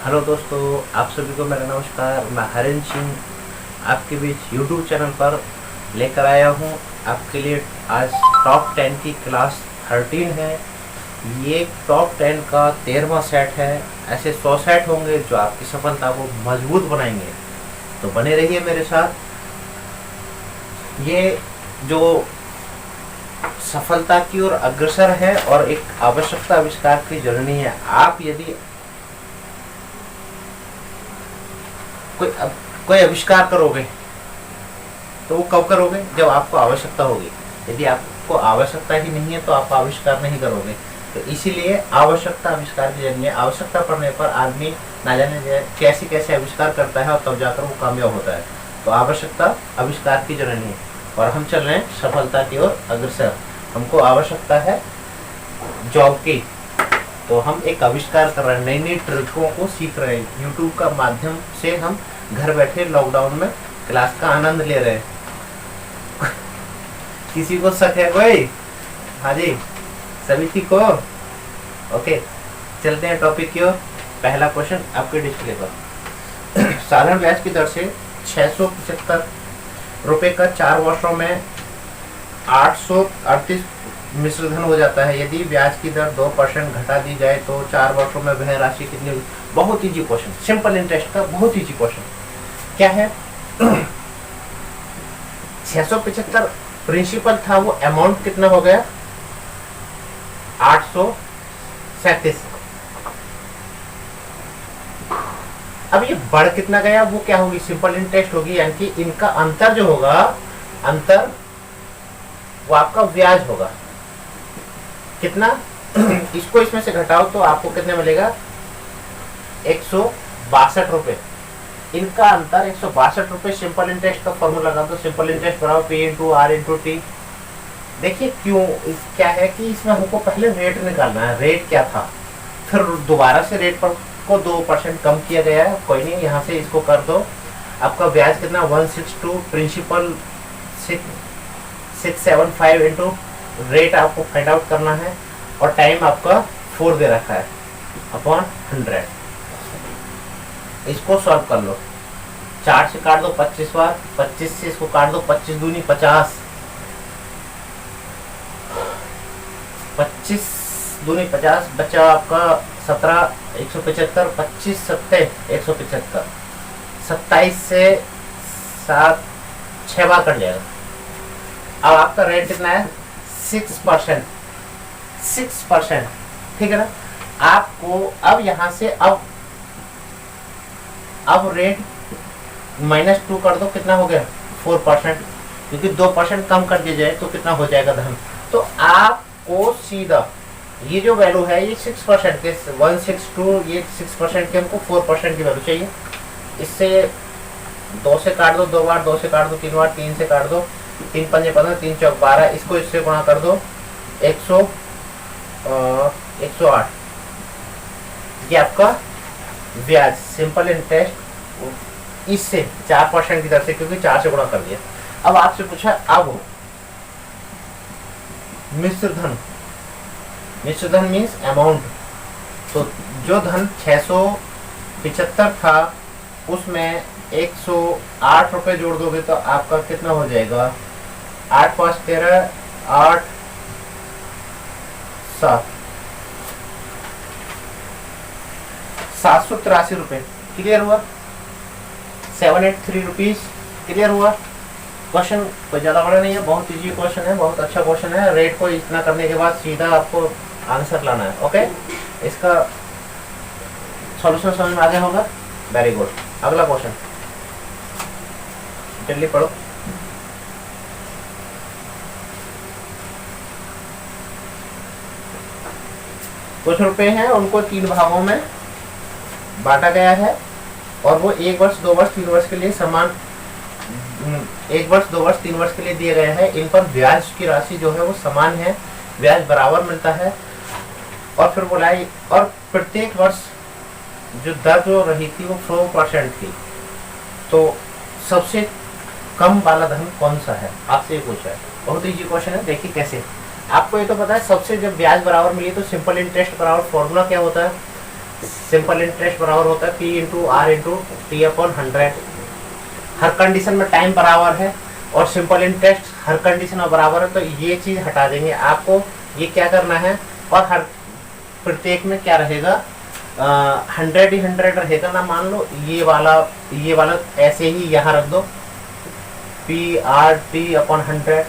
Hello दोस्तों, आप सभी को मेरा नमस्कार। मैं हरिंद्र सिंह आपके बीच यूट्यूब चैनल पर लेकर आया हूं आपके लिए। आज टॉप 10 की क्लास 13 है। ये टॉप 10 का 13वां सेट है। ऐसे 100 सेट होंगे जो आपकी सफलता को मजबूत बनाएंगे, तो बने रहिए मेरे साथ। ये जो सफलता की ओर अग्रसर है और एक आवश्यकता आविष्कार की जर्नी है। आप यदि कोई आविष्कार करोगे तो वो कब करोगे? जब आपको आवश्यकता होगी। यदि आपको आवश्यकता ही नहीं है तो आप आविष्कार नहीं करोगे। तो इसीलिए आवश्यकता आविष्कार की जर्नी है। आवश्यकता पड़ने पर आदमी ना जाने कैसे कैसे आविष्कार करता है और तब जाकर वो कामयाब होता है। तो आवश्यकता आविष्कार की जर्नी है और हम चल रहे हैं सफलता की ओर अग्रसर। हमको आवश्यकता है जॉब की, तो हम एक आविष्कार कर रहे हैं, नई नई ट्रिकों को सीख रहे हैं। यूट्यूब का माध्यम से हम घर बैठे लॉकडाउन में क्लास का आनंद ले रहे हैं। किसी को शक है कोई? हाँ जी, सभी ठीक हो? ओके, चलते हैं टॉपिक की ओर। पहला क्वेश्चन आपके डिस्प्ले पर। साधारण ब्याज की दर से 675 रुपए का 4 वर्षों में 838 मिश्र धन हो जाता है। यदि ब्याज की दर 2% घटा दी जाए तो 4 वर्षों में वह राशि कितनी होगी? बहुत इजी क्वेश्चन, सिंपल इंटरेस्ट का बहुत इजी क्वेश्चन। क्या है? 675 प्रिंसिपल था, वो अमाउंट कितना हो गया? 837। अब ये बढ़ कितना गया? वो क्या होगी? सिंपल इंटरेस्ट होगी। यानी कि इनका अंतर जो होगा, अंतर वो आपका ब्याज होगा। कितना? इसको इसमें से घटाओ तो आपको कितने मिलेगा? 162 रुपए। इनका अंतर 162 रुपए। सिंपल इंटरेस्ट का फॉर्मूला लगा दो। सिंपल इंटरेस्ट बराबर P into R into T. देखिए क्यों, क्या है कि इसमें हमको पहले रेट निकालना है। रेट क्या था, फिर दोबारा से रेट पर को 2% कम किया गया है। कोई नहीं, यहाँ से इसको कर दो। आपका ब्याज कितना? 162, प्रिंसिपल 675 इंटू रेट आपको फाइंड आउट करना है और टाइम आपका 4 दे रखा है अपॉन 100। इसको सॉल्व कर लो। 4 से काट दो 25 बार, 25 से इसको काट दो 25 दूनी 50, 25 दूनी 50, बचा आपका 17, 175, 25 सत्ते 175, 27 से 7 6 बार कट जाएगा। अब आपका रेट कितना है? 6%। 6%, ठीक है ना? आपको अब यहां से अब रेट -2 कर दो, कितना हो गया? 4%। क्योंकि 2% कम कर दिया जाए तो कितना हो जाएगा धन? तो आपको सीधा ये जो वैल्यू है ये 6% के 162, ये 6% के हमको 4% की वैल्यू चाहिए। इससे 2 से काट दो 2 बार, 2 से काट दो 3 बार, 3 से काट दो 3 पंजे 15, 3 चौक 12। इसको इससे गुणा कर दो 108। ये आपका ब्याज, सिंपल इंटरेस्ट इससे 4% की दर से, क्योंकि 4 से गुणा कर दिया। अब आपसे पूछा अब मिश्र धन। मिश्र धन मीन्स अमाउंट। तो जो धन 675 था उसमें 108 रुपए जोड़ दोगे तो आपका कितना हो जाएगा? 8 5 13, 8 7, 783 रुपए। क्लियर हुआ? 783 रुपीज। क्लियर हुआ? क्वेश्चन कोई ज्यादा बड़ा नहीं है, बहुत इजी क्वेश्चन है, बहुत अच्छा क्वेश्चन है। रेट को इतना करने के बाद सीधा आपको आंसर लाना है। ओके, इसका सॉल्यूशन समझ में आ गया होगा? Very good. अगला क्वेश्चन जल्दी पढ़ो। कुछ रुपए हैं, उनको 3 भागों में बांटा गया है और वो 1 वर्ष 2 वर्ष 3 वर्ष के लिए समान 1 वर्ष 2 वर्ष 3 वर्ष के लिए दिए गए हैं। इन पर ब्याज की राशि जो है वो समान है, ब्याज बराबर मिलता है। और फिर बोला और प्रत्येक वर्ष जो दर जो रही थी वो 4% थी। तो सबसे कम वाला धन कौन सा है? आपसे ये पूछा है। बहुत इजी क्वेश्चन है। देखिए कैसे, आपको ये तो पता है सबसे जब ब्याज बराबर मिली तो सिंपल इंटरेस्ट बराबर फॉर्मूला क्या होता है? सिंपल इंटरेस्ट बराबर होता है P into R into T upon 100। हर कंडीशन में टाइम बराबर है और सिंपल इंटरेस्ट हर कंडीशन में बराबर है, तो ये चीज हटा देंगे। आपको ये क्या करना है, और हर प्रत्येक में क्या रहेगा, 100 ही 100 रहेगा ना। मान लो ये वाला ऐसे ही यहाँ रख दो, पी आर टी अपॉन 100,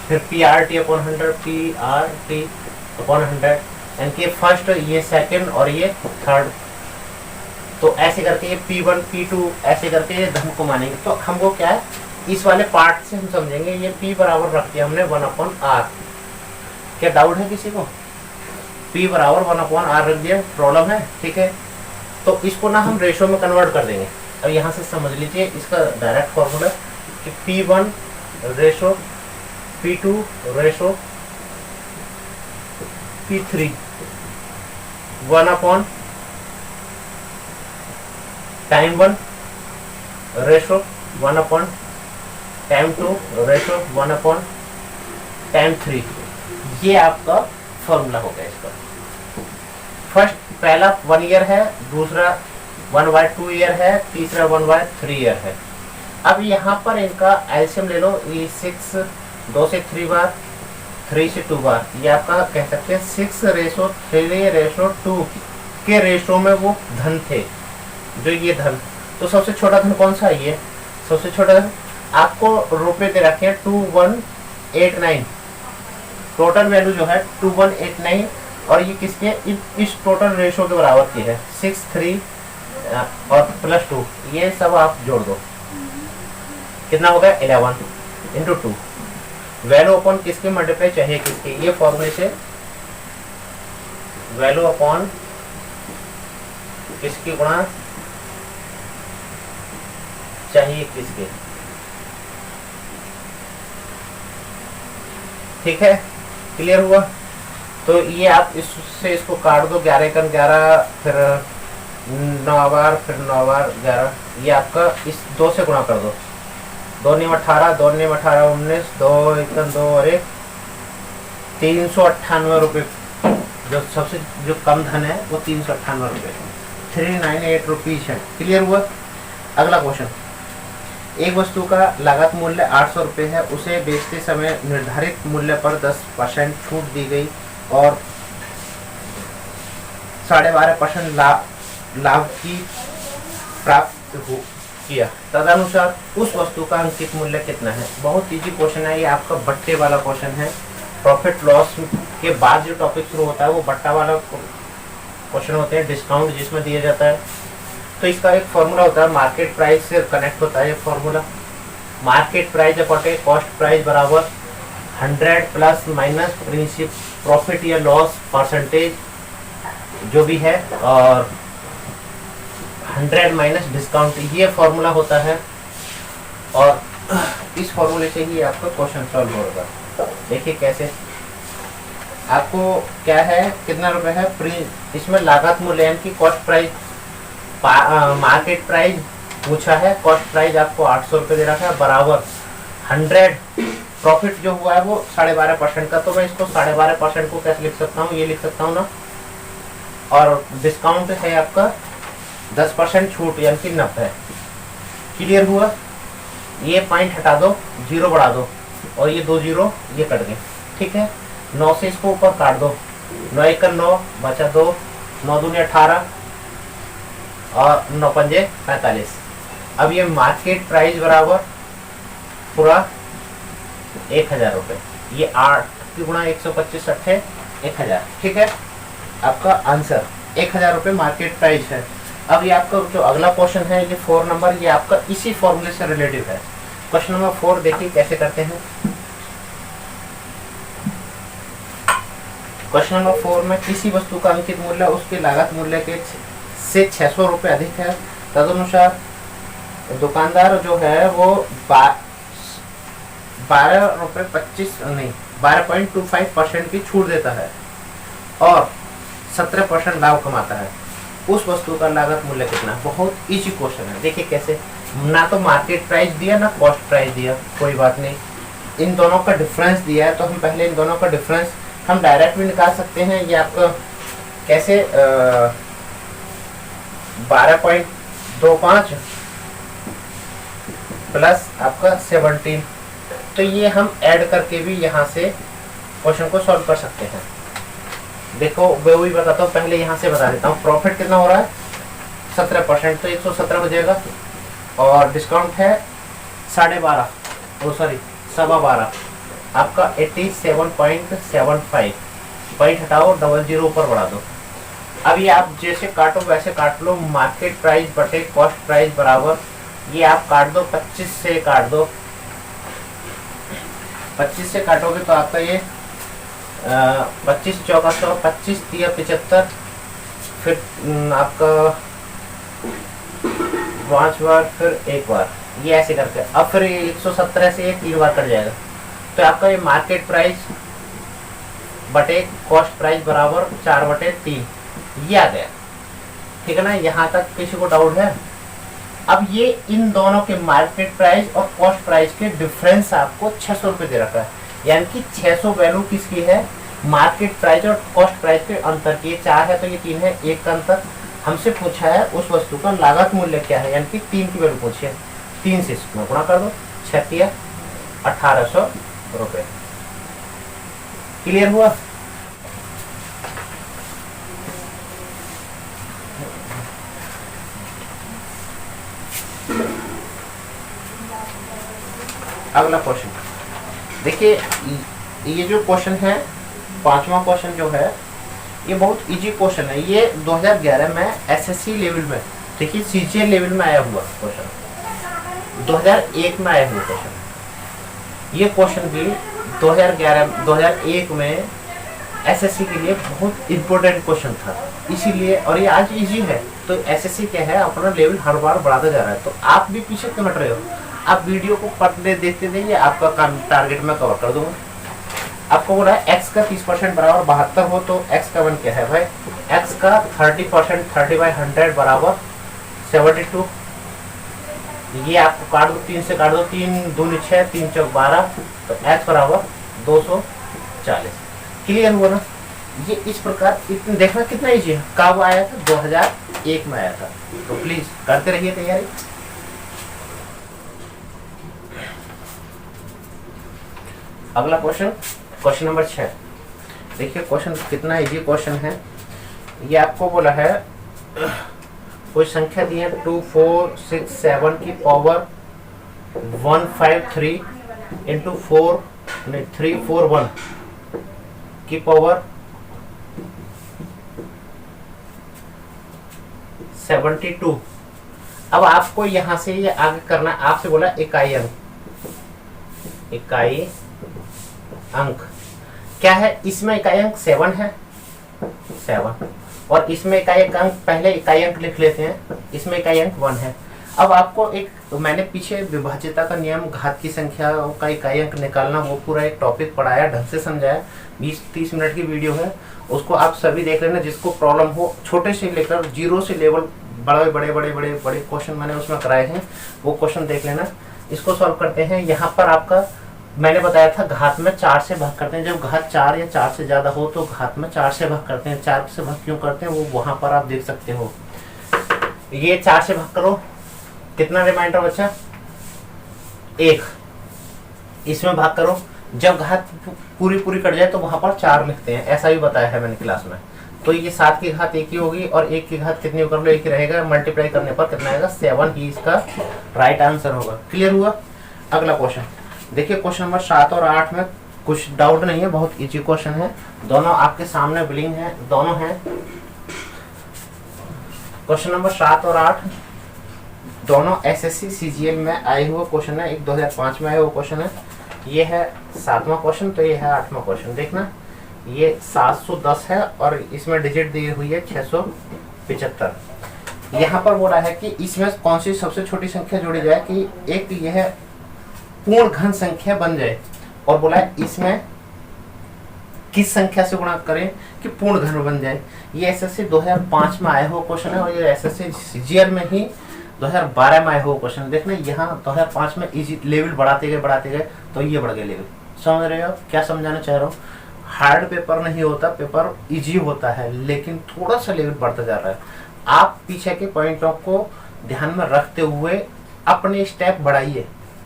फिर P R T upon 100, P R T upon 100, यानी कि फर्स्ट, ये सेकंड और ये थर्ड। तो ऐसे करके ये P1 P2 ऐसे करके ये धन को मानेंगे। तो हमको क्या है, इस वाले पार्ट से हम समझेंगे। ये P बराबर रख दिया हमने 1/r। क्या डाउट है किसी को? P बराबर 1/r रख दिया, प्रॉब्लम है? ठीक है, तो इसको ना हम रेशो में कन्वर्ट कर देंगे। अब यहाँ से समझ लीजिए इसका डायरेक्ट फॉर्मूला कि P1 ratio P2 ratio P3 1/टाइम 1 रेशो 1/टाइम 2 रेशो 1/टाइम 3। ये आपका फॉर्मूला हो गया इसका। फर्स्ट पहला 1 ईयर है, दूसरा 1/2 ईयर है, तीसरा 1/3 ईयर है। अब यहाँ पर इनका एलसीएम ले लो, ये 6 2 से 3 बार, 3 से 2 बार, ये आपका कह सकते हैं 6:3:2 के रेशो में वो धन थे, जो ये धन। तो सबसे छोटा धन कौन सा है? ये सबसे छोटा धन। आपको रुपए दे रखे हैं 2189, टोटल वैल्यू जो है 2189, और ये किसके, इस टोटल रेशो के बराबर की है 6 3 और +2, ये सब आप जोड़ दो, कितना हो गया 11 इंटू 2। वैल्यू अपॉन किसके मल्टीप्लाई चाहिए किसके, ये फॉर्मूले से वैल्यू अपॉन किसकी गुणा चाहिए किसके। ठीक है, क्लियर हुआ? तो ये आप इससे इसको काट दो, 11 × 11, फिर 9 बार, फिर 9 बार 11, ये आपका इस 2 से गुणा कर दो, 2 × 18, 2 × 18 19, 2 × 2 और 1 398 रुपये। जो सबसे जो कम धन है वो 398 रुपये, 398 रुपीज है। क्लियर हुआ? अगला क्वेश्चन, एक वस्तु का लागत मूल्य 800 रुपये है, उसे बेचते समय निर्धारित मूल्य पर 10% छूट दी गई और 12.5% लाभ की प्राप्त किया, तदनुसार उस वस्तु का अंकित मूल्य कितना है? बहुत इजी क्वेश्चन है ये, आपका बट्टे वाला क्वेश्चन है। प्रॉफिट लॉस के बाद जो टॉपिक शुरू होता है वो बट्टा वाला क्वेश्चन होते हैं, डिस्काउंट जिसमें दिया जाता है। तो इसका एक फॉर्मूला होता है, मार्केट प्राइस से कनेक्ट होता है ये formula. Market price upon cost price बराबर 100 प्लस माइनस प्रॉफिट या लॉस परसेंटेज जो भी है, और 100 माइनस डिस्काउंट, ये फॉर्मूला होता है। और इस फॉर्मूले से ही आपका क्वेश्चन सॉल्व होगा। देखिए कैसे, आपको क्या है, कितना रुपए है, इसमें लागत मूल्य यानी कि कॉस्ट प्राइस, मार्केट प्राइस पूछा है, कॉस्ट प्राइस आपको 800 रुपये दे रखा है, बराबर 100 प्रॉफिट जो हुआ है वो 12.5% का। तो मैं इसको 12.5% को कैसे लिख सकता हूँ, ये लिख सकता हूँ ना, और डिस्काउंट है आपका 10% छूट यानी कि 90। क्लियर हुआ? ये पॉइंट हटा दो, 0 बढ़ा दो, और ये 2 0 ये कट गए। ठीक है, 9 से इसको ऊपर काट दो, 9 × 9 बचा 2, 9 दूनी 18 और 9 पंजे 45। अब ये मार्केट प्राइस बराबर पूरा 1000 रुपये, ये 8 की गुणा 125 अट्ठे 1000। ठीक है, आपका आंसर 1000 रुपये मार्केट प्राइस है। अब ये आपका जो अगला क्वेश्चन है, ये 4 नंबर, ये आपका इसी फॉर्मूले से रिलेटिव है। क्वेश्चन नंबर 4 देखिए कैसे करते हैं। क्वेश्चन नंबर 4 में किसी वस्तु का अंकित मूल्य उसके लागत मूल्य के से 600 रुपये अधिक है, तदनुसार दुकानदार जो है वो 12.25% की छूट देता है और 17% लाभ कमाता है। उस वस्तु का लागत मूल्य कितना? बहुत इजी क्वेश्चन है। देखिए कैसे, ना तो मार्केट प्राइस दिया ना कॉस्ट प्राइस दिया, कोई बात नहीं, इन दोनों का डिफरेंस दिया है, तो हम पहले इन दोनों का डिफरेंस हम डायरेक्ट भी निकाल सकते हैं। ये आपका कैसे 12.25 प्लस आपका 17। तो ये हम ऐड करके भी यहाँ से क्वेश्चन को सॉल्व कर सकते हैं। देखो मैं वही बताता हूँ, पहले यहाँ से बता देता हूँ। प्रॉफिट कितना हो रहा है 17%, तो 117 हो जाएगा। और डिस्काउंट है 12.5 आपका 87.75। पॉइंट हटाओ, 00 ऊपर बढ़ा दो। अब ये आप जैसे काटो वैसे काट लो। मार्केट प्राइस बटे कॉस्ट प्राइस बराबर, ये आप काट दो 25 से काट दो। 25 से काटोगे तो आपका ये 25 चौका 100, 25 तिया 75, फिर आपका 5 बार, फिर एक बार, ये ऐसे करके अब फिर 117 से ये 3 बार कट जाएगा। तो आपका ये मार्केट प्राइस बटे कॉस्ट प्राइस बराबर 4/3 ये आ गया। ठीक है ना, यहाँ तक किसी को डाउट है? अब ये इन दोनों के मार्केट प्राइस और कॉस्ट प्राइस के डिफरेंस आपको 600 रुपये दे रखा है, यानी कि 600 वैल्यू किसकी है? मार्केट प्राइस और कॉस्ट प्राइस के अंतर की। 4 है तो ये 3 है, 1 का अंतर। हमसे पूछा है उस वस्तु का लागत मूल्य क्या है, यानी कि 3 की वैल्यू पूछी है। 3 से इसमें गुणा कर दो, 6 1800 रुपये। क्लियर हुआ? अगला क्वेश्चन देखिए, ये जो क्वेश्चन है 5वां क्वेश्चन जो है ये बहुत इजी क्वेश्चन है। ये 2011 में एसएससी लेवल में, देखिए सीजीएल लेवल में आया हुआ क्वेश्चन, 2001 में आया हुआ क्वेश्चन। ये क्वेश्चन भी 2001 में एसएससी के लिए बहुत इंपॉर्टेंट क्वेश्चन था, इसीलिए। और ये आज इजी है, तो एसएससी क्या है अपना लेवल हर बार बढ़ाता जा रहा है। तो आप भी पीछे क्यों हट रहे हो? आप वीडियो को पढ़ते देखते रहिए, आपका काम टारगेट में कवर कर दूंगा। आपको बोला है x का 30% बराबर 72 हो, तो x का वन क्या है भाई? x का 30% 30/100 बराबर 72। ये आपको काट दो, 3 से काट दो, 3 दूनी 6, 3 चौक 12, तो x बराबर 240। क्लियर हुआ ना? ये इस प्रकार देखना कितना इजी है। कब आया था? 2001 में आया था। तो प्लीज करते रहिए तैयारी। अगला क्वेश्चन, क्वेश्चन नंबर 6। देखिए क्वेश्चन कितना इजी क्वेश्चन है। ये आपको बोला है कोई संख्या दी है 2 4 6 7 की पावर 153 इंटू 341 की पावर 72। अब आपको यहां से ये आगे करना, आपसे बोला इकाई अंक। इकाई अंक क्या है? इसमें इकाई अंक 7 है, 7, और इसमें इकाई अंक, पहले इकाई अंक लिख लेते हैं, इसमें इकाई अंक 1 है। अब आपको एक, मैंने पीछे विभाज्यता का नियम, घात की संख्या का इकाई अंक निकालना, वो पूरा एक टॉपिक पढ़ाया, ढंग से समझाया। 20-30 मिनट की वीडियो है, उसको आप सभी देख लेना। जिसको प्रॉब्लम हो, छोटे से लेकर 0 से लेवल बड़े बड़े बड़े बड़े बड़े क्वेश्चन मैंने उसमें कराए हैं, वो क्वेश्चन देख लेना। इसको सॉल्व करते हैं। यहाँ पर आपका मैंने बताया था घात में 4 से भाग करते हैं। जब घात 4 या 4 से ज्यादा हो तो घात में 4 से भाग करते हैं। 4 से भाग क्यों करते हैं वो वहां पर आप देख सकते हो। ये 4 से भाग करो, कितना रिमाइंडर बचा? 1। इसमें भाग करो, जब घात पूरी कट जाए तो वहां पर 4 लिखते हैं, ऐसा भी बताया है मैंने क्लास में। तो ये 7 की घात 1 ही होगी, और 1 की घात कितनी कर लो? 1 ही रहेगा। मल्टीप्लाई करने पर कितना आएगा? 7 ही इसका राइट आंसर होगा। क्लियर हुआ? अगला क्वेश्चन देखिए, क्वेश्चन नंबर 7 और 8 में कुछ डाउट नहीं है, बहुत इजी क्वेश्चन है। दोनों आपके सामने बिलिंग है, दोनों हैं। क्वेश्चन नंबर 7 और 8 दोनों एसएससी सीजीएल में आए हुए क्वेश्चन है। एक 2005 में आया हुआ क्वेश्चन है, ये है 7वां क्वेश्चन, तो ये है 8वां क्वेश्चन। देखना, ये 710 है और इसमें डिजिट दी हुई है 675। यहाँ पर बोला है कि इसमें कौन सी सबसे छोटी संख्या जोड़ी जाए कि एक यह पूर्ण घन संख्या बन जाए, और बोला है इसमें किस संख्या से गुणा करें कि पूर्ण घन बन जाए। ये एसएससी 2005 में आया हुआ क्वेश्चन है, और ये एसएससी सीजीएल में ही 2012 में आया हुआ क्वेश्चन। देखना, यहाँ 2005 में इजी लेवल बढ़ाते गए तो ये बढ़ गए लेवल। समझ रहे हो क्या समझाना चाह रहा हूँ? हार्ड पेपर नहीं होता, पेपर इजी होता है, लेकिन थोड़ा सा लेवल बढ़ता जा रहा है। आप पीछे के पॉइंटों को ध्यान में रखते हुए अपने स्टेप बढ़ाइए,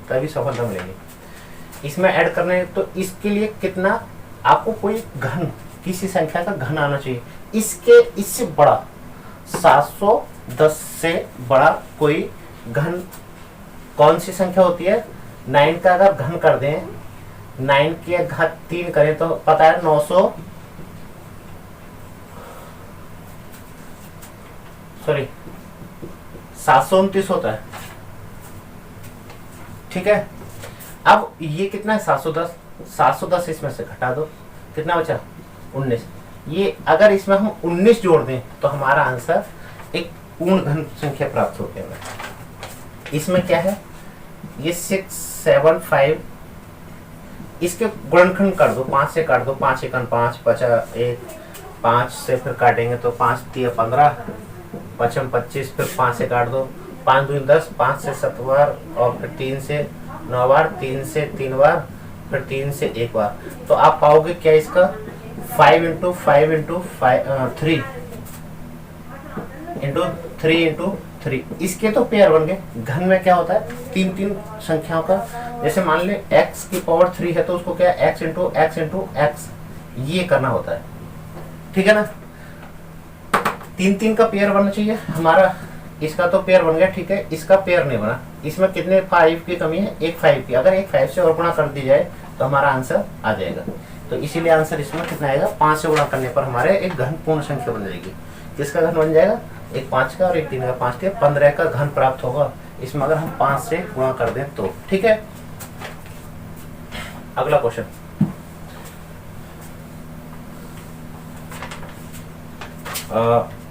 तभी सफलता मिलेगी। इसमें ऐड करने तो इसके लिए कितना आपको कोई घन, किसी संख्या का घन आना चाहिए। इससे बड़ा 710 से बड़ा कोई घन कौन सी संख्या होती है? 9 का अगर घन कर दें, 9 के घात 3 करें तो पता है 729 होता है। ठीक है, अब ये कितना है? 710 इसमें से घटा दो, कितना बचा? 19। ये अगर इसमें हम 19 जोड़ दें तो हमारा आंसर एक पूर्ण घन संख्या प्राप्त होती है। इसमें क्या है? ये 675, इसके गुणनखंड कर दो, 5 से काट दो, 5 एकन 5, बचा 1, 5 से फिर काटेंगे तो 5 3 15, 5 25, फिर 5 से काट दो, 5 2 10, 5 से 7 बार, और फिर 3 से 9 बार, 3 से 3 बार, फिर 3 से 1 बार। तो आप पाओगे क्या इसका? 5 इंटू 5 इंटू 3 इंटू 3 इंटू 3। इसके तो पेयर बन गए। घन में क्या होता है? 3 संख्याओं का, जैसे मान ले x की पावर 3 है तो उसको क्या x into x into x ये करना होता है। ठीक है ना? 3 का पेयर बनना चाहिए हमारा। इसका तो पेयर बन गया, ठीक है, इसका पेयर नहीं बना। इसमें कितने 5 की कमी है? एक 5 की। अगर एक 5 से और गुणा कर दी जाए तो हमारा आंसर आ जाएगा। तो इसीलिए आंसर इसमें कितना आएगा? 5 से गुणा करने पर हमारे एक घन पूर्ण संख्या बन जाएगी। किसका घन बन जाएगा? एक 5 का और एक 3 का। 5 के 15 का घन प्राप्त होगा इसमें अगर हम 5 से गुणा कर दें तो। ठीक है, अगला क्वेश्चन।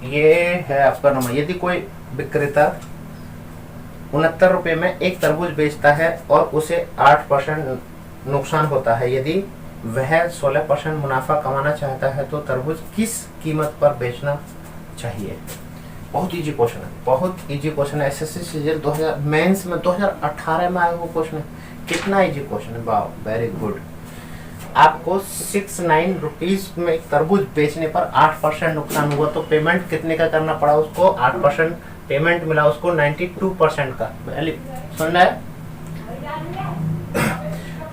ये है आपका नंबर। यदि कोई विक्रेता 69 रुपए में एक तरबूज बेचता है और उसे 8% नुकसान होता है, यदि वह 16% मुनाफा कमाना चाहता है तो तरबूज किस कीमत पर बेचना चाहिए? बहुत इजी क्वेश्चन है, बहुत इजी क्वेश्चन है। एसएससी सीजन 2000 मेंस में 2018 में आया वो क्वेश्चन है। कितना इजी क्वेश्चन है, वाह, वेरी गुड। आपको 69 रुपीज में एक तरबूज बेचने पर 8% नुकसान हुआ तो पेमेंट कितने का करना पड़ा उसको? 8% पेमेंट मिला उसको 92% का। सुनना है?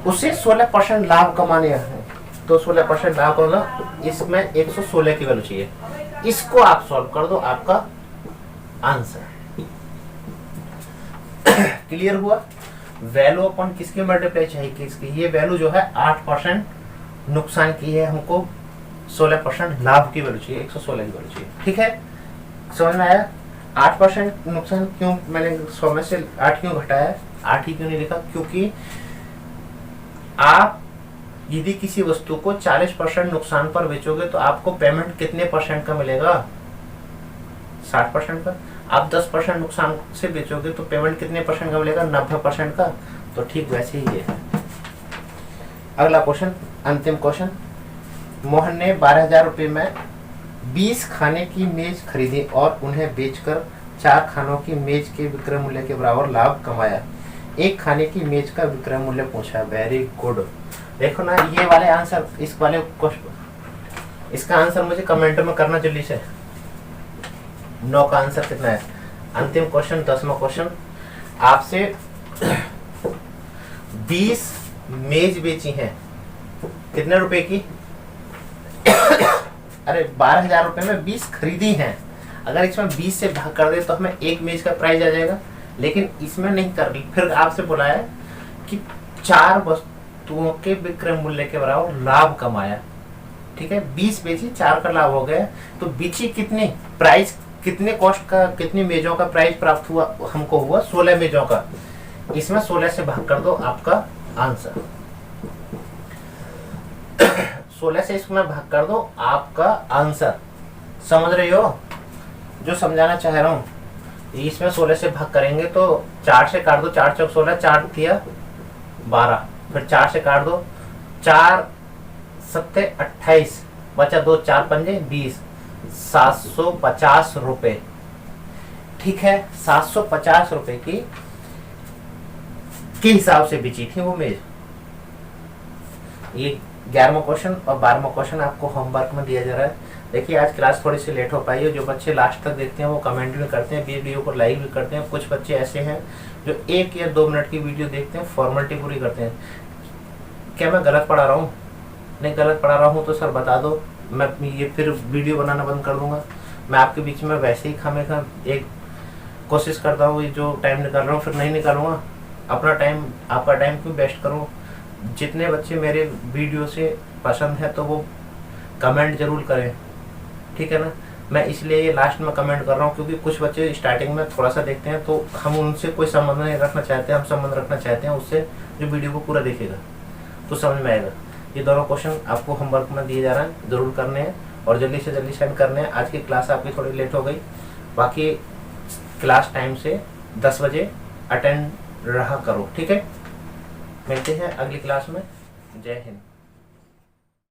उसे 16% लाभ कमाने है तो 16% लाभ कमाना, इसमें 116 की वैल्यू चाहिए। इसको आप सॉल्व कर दो, आपका आंसर क्लियर हुआ। वैल्यू अपन किसकी मल्टीप्लाई चाहिए? किसकी? ये वैल्यू जो है 8% नुकसान की है, हमको 16% लाभ की वैल्यू चाहिए, 116 की वैल्यू चाहिए। ठीक है, समझ में आया? 8% नुकसान क्यों मैंने 100 में से 8 क्यों घटाया? 8 ही क्यों नहीं लिखा? क्योंकि आप यदि किसी वस्तु को 40% नुकसान पर बेचोगे तो आपको पेमेंट कितने परसेंट का मिलेगा? 60% का। आप 10% नुकसान से बेचोगे तो पेमेंट कितने परसेंट का मिलेगा? 90% का। तो ठीक वैसे ही है। अगला क्वेश्चन, अंतिम क्वेश्चन। मोहन ने 12,000 रुपए में 20 खाने की मेज खरीदी और उन्हें बेचकर 4 खानों की मेज के विक्रय मूल्य के बराबर लाभ कमाया। एक खाने की मेज का विक्रय मूल्य पूछा। Very good. देखो ना, ये वाले आंसर, इस वाले क्वेश्चन, इसका आंसर मुझे कमेंट में करना जल्दी से। 9 का आंसर कितना है? अंतिम क्वेश्चन, 10वां क्वेश्चन। आपसे 20 मेज बेची हैं, कितने रुपए की? अरे 12,000 रुपए में 20 खरीदी हैं। अगर इसमें 20 से भाग कर दे तो हमें एक मेज का प्राइस आ जाएगा, लेकिन इसमें नहीं कर ली। फिर आपसे बोला है कि 4 वस्तुओं के विक्रय मूल्य के बराबर लाभ कमाया। ठीक है, 20 बेची, 4 का लाभ हो गया। तो बेची कितनी, प्राइस कितने कॉस्ट का, कितनी मेजों का प्राइस प्राप्त हुआ? हमको हुआ 16 मेजों का। इसमें 16 से भाग कर दो, आपका आंसर 16 से इसमें भाग कर दो, आपका आंसर। समझ रहे हो जो समझाना चाह रहा हूँ? इसमें 16 से भाग करेंगे तो 4 से काट दो, 4 चौक 16, 4 तिया 12, फिर 4 से काट दो, 4 सत्ते 28, बचा 2, 4 पंजे 20, 750 रुपए। ठीक है, 750 रुपए की के हिसाब से बेची थी वो मेज। ये 11वां क्वेश्चन और 12वां क्वेश्चन आपको होमवर्क में दिया जा रहा है। देखिए आज क्लास थोड़ी सी लेट हो पाई है, जो बच्चे लास्ट तक देखते हैं वो कमेंट भी करते हैं, वीडियो को लाइक भी करते हैं। कुछ बच्चे ऐसे हैं जो 1 या 2 मिनट की वीडियो देखते हैं, फॉर्मेलिटी पूरी करते हैं। क्या मैं गलत पढ़ा रहा हूँ? नहीं गलत पढ़ा रहा हूँ तो सर बता दो, मैं ये फिर वीडियो बनाना बंद कर दूंगा। मैं आपके बीच में वैसे ही खामेखा एक कोशिश करता हूँ, जो टाइम निकाल रहा हूँ फिर नहीं निकालूंगा। अपना टाइम, आपका टाइम क्यों वेस्ट करूँ? जितने बच्चे मेरे वीडियो से पसंद है तो वो कमेंट जरूर करें, ठीक है ना। मैं इसलिए ये लास्ट में कमेंट कर रहा हूँ क्योंकि कुछ बच्चे स्टार्टिंग में थोड़ा सा देखते हैं, तो हम उनसे कोई संबंध नहीं रखना चाहते, हम संबंध रखना चाहते हैं उससे जो वीडियो को पूरा देखेगा, तो समझ में आएगा। ये दोनों क्वेश्चन आपको होमवर्क में दिए जा रहे हैं, ज़रूर करने हैं और जल्दी से जल्दी सेंड करने हैं। आज की क्लास आपकी थोड़ी लेट हो गई, बाकी क्लास टाइम से 10 बजे अटेंड रहा करो, ठीक है। मिलते हैं अगली क्लास में। जय हिंद।